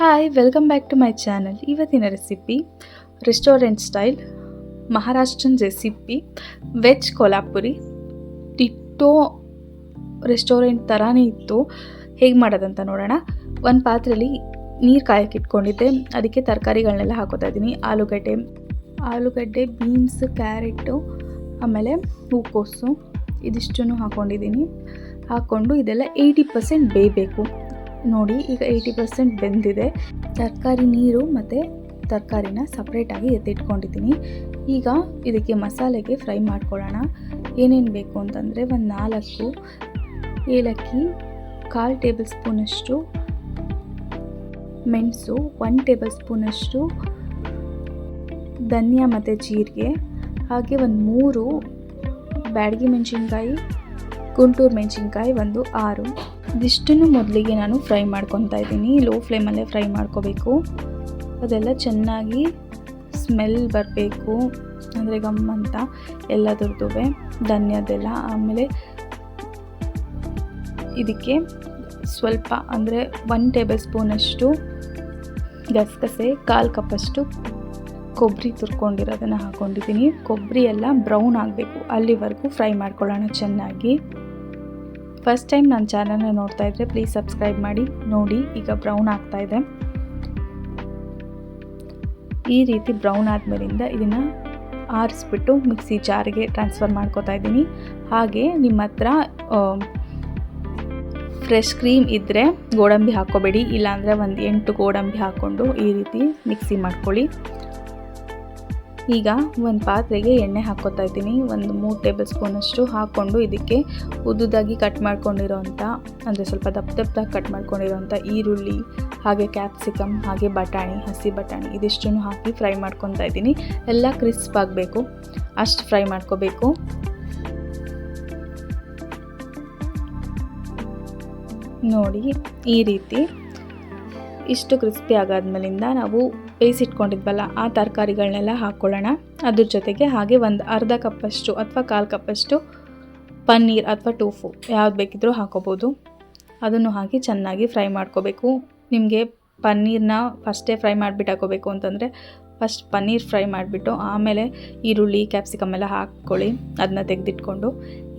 Hi, welcome back to my channel. ಇವತ್ತಿನ recipe restaurant style Maharashtrian recipe veg Kolhapuri. Ditto restaurant ಥರನೇ ಇತ್ತು. ಹೇಗೆ ಮಾಡೋದಂತ ನೋಡೋಣ. ಒಂದು ಪಾತ್ರೆಯಲ್ಲಿ ನೀರು ಕಾಯಕ್ಕೆ ಇಟ್ಕೊಂಡಿದ್ದೆ. ಅದಕ್ಕೆ ತರಕಾರಿಗಳನ್ನೆಲ್ಲ ಹಾಕೋತಾ ಇದ್ದೀನಿ. ಆಲೂಗಡ್ಡೆ, ಬೀನ್ಸ್, ಕ್ಯಾರೆಟು, ಆಮೇಲೆ ಹೂಕೋಸು ಇದಿಷ್ಟನ್ನು ಹಾಕ್ಕೊಂಡಿದ್ದೀನಿ. ಹಾಕ್ಕೊಂಡು ಇದೆಲ್ಲ 80% ಬೇಯಬೇಕು. ನೋಡಿ, ಈಗ 80% ಬೆಂದಿದೆ. ತರಕಾರಿ ನೀರು ಮತ್ತು ತರಕಾರಿನ ಸಪ್ರೇಟಾಗಿ ಎತ್ತಿಟ್ಕೊಂಡಿದ್ದೀನಿ. ಈಗ ಇದಕ್ಕೆ ಮಸಾಲೆಗೆ ಫ್ರೈ ಮಾಡ್ಕೊಳ್ಳೋಣ. ಏನೇನು ಬೇಕು ಅಂತಂದರೆ, ಒಂದು 4 ಏಲಕ್ಕಿ, 1/4 ಟೇಬಲ್ ಸ್ಪೂನಷ್ಟು ಮೆಣಸು, 1 ಟೇಬಲ್ ಸ್ಪೂನಷ್ಟು ಧನಿಯಾ ಮತ್ತು ಜೀರಿಗೆ, ಹಾಗೆ ಒಂದು 3 ಬ್ಯಾಡಗಿ ಮೆಣಸಿನ್ಕಾಯಿ, ಗುಂಟೂರು ಮೆಣಸಿನ್ಕಾಯಿ ಒಂದು 6. ಇದಿಷ್ಟನ್ನು ಮೊದಲಿಗೆ ನಾನು ಫ್ರೈ ಮಾಡ್ಕೊತಾ ಇದ್ದೀನಿ. ಲೋ ಫ್ಲೇಮಲ್ಲೇ ಫ್ರೈ ಮಾಡ್ಕೋಬೇಕು. ಅದೆಲ್ಲ ಚೆನ್ನಾಗಿ ಸ್ಮೆಲ್ ಬರಬೇಕು, ಅಂದರೆ ಗಮ್ಮಂತ ಎಲ್ಲದರದ್ದು ಧನ್ಯದೆಲ್ಲ. ಆಮೇಲೆ ಇದಕ್ಕೆ ಸ್ವಲ್ಪ ಅಂದರೆ 1 ಟೇಬಲ್ ಸ್ಪೂನಷ್ಟು ಗಸಗಸೆ, 1/4 ಕಪ್ಪಷ್ಟು ಕೊಬ್ಬರಿ ತುರ್ಕೊಂಡಿರೋದನ್ನು ಹಾಕ್ಕೊಂಡಿದ್ದೀನಿ. ಕೊಬ್ಬರಿ ಎಲ್ಲ ಬ್ರೌನ್ ಆಗಬೇಕು, ಅಲ್ಲಿವರೆಗೂ ಫ್ರೈ ಮಾಡ್ಕೊಳ್ಳೋಣ ಚೆನ್ನಾಗಿ. ಫಸ್ಟ್ ಟೈಮ್ ನನ್ನ ಚಾನಲ್ನ ನೋಡ್ತಾ ಇದ್ದರೆ ಪ್ಲೀಸ್ ಸಬ್ಸ್ಕ್ರೈಬ್ ಮಾಡಿ. ನೋಡಿ, ಈಗ ಬ್ರೌನ್ ಆಗ್ತಾ ಇದೆ. ಈ ರೀತಿ ಬ್ರೌನ್ ಆದಮೇಲಿಂದ ಇದನ್ನು ಆರಿಸ್ಬಿಟ್ಟು ಮಿಕ್ಸಿ ಜಾರಿಗೆ ಟ್ರಾನ್ಸ್ಫರ್ ಮಾಡ್ಕೋತಾ ಇದ್ದೀನಿ. ಹಾಗೆ ನಿಮ್ಮ ಹತ್ರ ಫ್ರೆಶ್ ಕ್ರೀಮ್ ಇದ್ದರೆ ಗೋಡಂಬಿ ಹಾಕ್ಕೋಬೇಡಿ, ಇಲ್ಲಾಂದರೆ ಒಂದು 8 ಗೋಡಂಬಿ ಹಾಕ್ಕೊಂಡು ಈ ರೀತಿ ಮಿಕ್ಸಿ ಮಾಡ್ಕೊಳ್ಳಿ. ಈಗ ಒಂದು ಪಾತ್ರೆಗೆ ಎಣ್ಣೆ ಹಾಕ್ಕೋತಾ ಇದ್ದೀನಿ. ಒಂದು 3 ಟೇಬಲ್ ಸ್ಪೂನಷ್ಟು ಹಾಕ್ಕೊಂಡು ಇದಕ್ಕೆ ಉದ್ದುದಾಗಿ ಕಟ್ ಮಾಡ್ಕೊಂಡಿರೋಂಥ, ಅಂದರೆ ಸ್ವಲ್ಪ ದಪ್ಪದಾಗಿ ಕಟ್ ಮಾಡ್ಕೊಂಡಿರೋಂಥ ಈರುಳ್ಳಿ, ಹಾಗೆ ಕ್ಯಾಪ್ಸಿಕಮ್, ಹಾಗೆ ಬಟಾಣಿ, ಹಸಿ ಬಟಾಣಿ ಇದಿಷ್ಟನ್ನು ಹಾಕಿ ಫ್ರೈ ಮಾಡ್ಕೊತಾ ಇದ್ದೀನಿ. ಎಲ್ಲ ಕ್ರಿಸ್ಪ್ ಆಗಬೇಕು, ಅಷ್ಟು ಫ್ರೈ ಮಾಡ್ಕೋಬೇಕು. ನೋಡಿ, ಈ ರೀತಿ ಇಷ್ಟು ಕ್ರಿಸ್ಪಿ ಆಗಾದ್ಮೇಲಿಂದ ನಾವು ಬೇಯಿಸಿಟ್ಕೊಂಡಿದ್ವಲ್ಲ ಆ ತರಕಾರಿಗಳನ್ನೆಲ್ಲ ಹಾಕ್ಕೊಳ್ಳೋಣ. ಅದ್ರ ಜೊತೆಗೆ ಹಾಗೆ ಒಂದು 1/2 ಕಪ್ಪಷ್ಟು ಅಥವಾ 1/4 ಕಪ್ಪಷ್ಟು ಪನ್ನೀರ್ ಅಥವಾ ಟೋಫು ಯಾವ್ದು ಬೇಕಿದ್ರೂ ಹಾಕೋಬೋದು. ಅದನ್ನು ಹಾಕಿ ಚೆನ್ನಾಗಿ ಫ್ರೈ ಮಾಡ್ಕೋಬೇಕು. ನಿಮಗೆ ಪನ್ನೀರನ್ನ ಫಸ್ಟೇ ಫ್ರೈ ಮಾಡಿಬಿಟ್ಟು ಹಾಕೋಬೇಕು ಅಂತಂದರೆ ಫಸ್ಟ್ ಪನ್ನೀರ್ ಫ್ರೈ ಮಾಡಿಬಿಟ್ಟು ಆಮೇಲೆ ಈರುಳ್ಳಿ, ಕ್ಯಾಪ್ಸಿಕಮ್ ಎಲ್ಲ ಹಾಕ್ಕೊಳ್ಳಿ, ಅದನ್ನ ತೆಗೆದಿಟ್ಕೊಂಡು.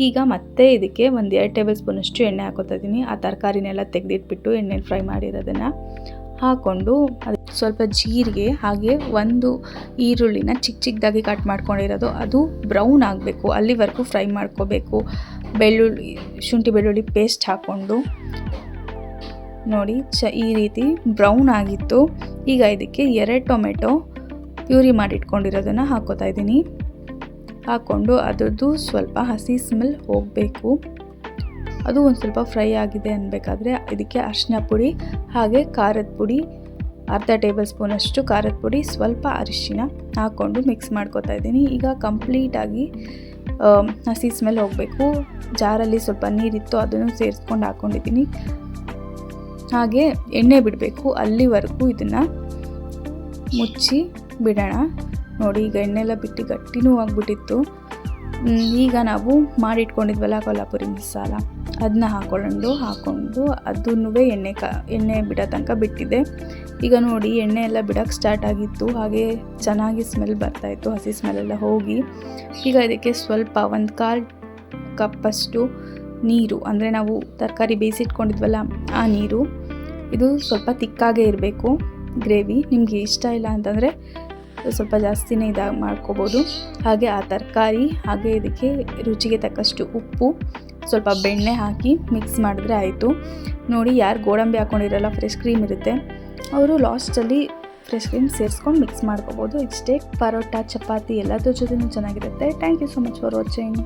ಈಗ ಮತ್ತೆ ಇದಕ್ಕೆ ಒಂದು 2 ಟೇಬಲ್ ಸ್ಪೂನಷ್ಟು ಎಣ್ಣೆ ಹಾಕೋತಾ ಇದ್ದೀನಿ. ಆ ತರಕಾರಿನೆಲ್ಲ ತೆಗೆದಿಟ್ಬಿಟ್ಟು ಎಣ್ಣೆಲಿ ಫ್ರೈ ಮಾಡಿರೋದನ್ನು ಹಾಕ್ಕೊಂಡು ಅದಕ್ಕೆ ಸ್ವಲ್ಪ ಜೀರಿಗೆ, ಹಾಗೆ ಒಂದು ಈರುಳ್ಳಿನ ಚಿಕ್ಕದಾಗಿ ಕಟ್ ಮಾಡ್ಕೊಂಡಿರೋದು, ಅದು ಬ್ರೌನ್ ಆಗಬೇಕು, ಅಲ್ಲಿವರೆಗೂ ಫ್ರೈ ಮಾಡ್ಕೋಬೇಕು. ಶುಂಠಿ ಬೆಳ್ಳುಳ್ಳಿ ಪೇಸ್ಟ್ ಹಾಕ್ಕೊಂಡು ನೋಡಿ ಈ ರೀತಿ ಬ್ರೌನ್ ಆಗಿತ್ತು. ಈಗ ಇದಕ್ಕೆ 2 ಟೊಮೆಟೊ ಪ್ಯೂರಿ ಮಾಡಿಟ್ಕೊಂಡಿರೋದನ್ನು ಹಾಕ್ಕೋತಾ ಇದ್ದೀನಿ. ಹಾಕ್ಕೊಂಡು ಅದರದ್ದು ಸ್ವಲ್ಪ ಹಸಿ ಸ್ಮೆಲ್ ಹೋಗಬೇಕು. ಅದು ಒಂದು ಸ್ವಲ್ಪ ಫ್ರೈ ಆಗಿದೆ ಅನ್ನಬೇಕಾದ್ರೆ ಇದಕ್ಕೆ ಅರಿಶಿನ ಪುಡಿ, ಹಾಗೆ ಖಾರದ ಪುಡಿ, 1/2 ಟೇಬಲ್ ಸ್ಪೂನಷ್ಟು ಖಾರದ ಪುಡಿ, ಸ್ವಲ್ಪ ಅರಿಶಿನ ಹಾಕ್ಕೊಂಡು ಮಿಕ್ಸ್ ಮಾಡ್ಕೋತಾ ಇದ್ದೀನಿ. ಈಗ ಕಂಪ್ಲೀಟಾಗಿ ಹಸಿ ಸ್ಮೆಲ್ ಹೋಗಬೇಕು. ಜಾರಲ್ಲಿ ಸ್ವಲ್ಪ ನೀರಿತ್ತು, ಅದನ್ನು ಸೇರಿಸ್ಕೊಂಡು ಹಾಕ್ಕೊಂಡಿದ್ದೀನಿ. ಹಾಗೆ ಎಣ್ಣೆ ಬಿಡಬೇಕು, ಅಲ್ಲಿವರೆಗೂ ಇದನ್ನು ಮುಚ್ಚಿ ಬಿಡೋಣ. ನೋಡಿ, ಈಗ ಎಣ್ಣೆಲ್ಲ ಬಿಟ್ಟು ಗಟ್ಟಿನೂ ಆಗಿಬಿಟ್ಟಿತ್ತು. ಈಗ ನಾವು ಮಾಡಿಟ್ಕೊಂಡಿದ್ವಲ್ಲ ಕೊಲ್ಹಾಪುರಿ ಮಸಾಲ, ಅದನ್ನ ಹಾಕ್ಕೊಂಡು ಅದನ್ನೂ ಎಣ್ಣೆ ಬಿಡೋ ತನಕ ಬಿಟ್ಟಿದೆ. ಈಗ ನೋಡಿ, ಎಣ್ಣೆ ಎಲ್ಲ ಬಿಡೋಕ್ಕೆ ಸ್ಟಾರ್ಟ್ ಆಗಿತ್ತು, ಹಾಗೆ ಚೆನ್ನಾಗಿ ಸ್ಮೆಲ್ ಬರ್ತಾಯಿತ್ತು, ಹಸಿ ಸ್ಮೆಲ್ಲೆಲ್ಲ ಹೋಗಿ. ಈಗ ಇದಕ್ಕೆ ಸ್ವಲ್ಪ 1/4 ಕಪ್ಪಷ್ಟು ನೀರು, ಅಂದರೆ ನಾವು ತರಕಾರಿ ಬೇಯಿಸಿಟ್ಕೊಂಡಿದ್ವಲ್ಲ ಆ ನೀರು, ಇದು ಸ್ವಲ್ಪ ತಿಕ್ಕಾಗೇ ಇರಬೇಕು ಗ್ರೇವಿ. ನಿಮಗೆ ಇಷ್ಟ ಇಲ್ಲ ಅಂತಂದರೆ ಸ್ವಲ್ಪ ಜಾಸ್ತಿನೇ ಇದಾಗಿ ಮಾಡ್ಕೋಬೋದು. ಹಾಗೆ ಆ ತರಕಾರಿ, ಹಾಗೆ ಇದಕ್ಕೆ ರುಚಿಗೆ ತಕ್ಕಷ್ಟು ಉಪ್ಪು, ಸ್ವಲ್ಪ ಬೆಣ್ಣೆ ಹಾಕಿ ಮಿಕ್ಸ್ ಮಾಡಿದ್ರೆ ಆಯಿತು. ನೋಡಿ, ಯಾರು ಗೋಡಂಬಿ ಹಾಕ್ಕೊಂಡಿರಲ್ಲ, ಫ್ರೆಶ್ ಕ್ರೀಮ್ ಇರುತ್ತೆ, ಅವರು ಲಾಸ್ಟಲ್ಲಿ ಫ್ರೆಶ್ ಕ್ರೀಮ್ ಸೇರಿಸ್ಕೊಂಡು ಮಿಕ್ಸ್ ಮಾಡ್ಕೋಬೋದು. ಇಷ್ಟೇ. ಪರೋಟ, ಚಪಾತಿ ಎಲ್ಲದ್ರ ಜೊತೆನೂ ಚೆನ್ನಾಗಿರುತ್ತೆ. Thank you so much for watching.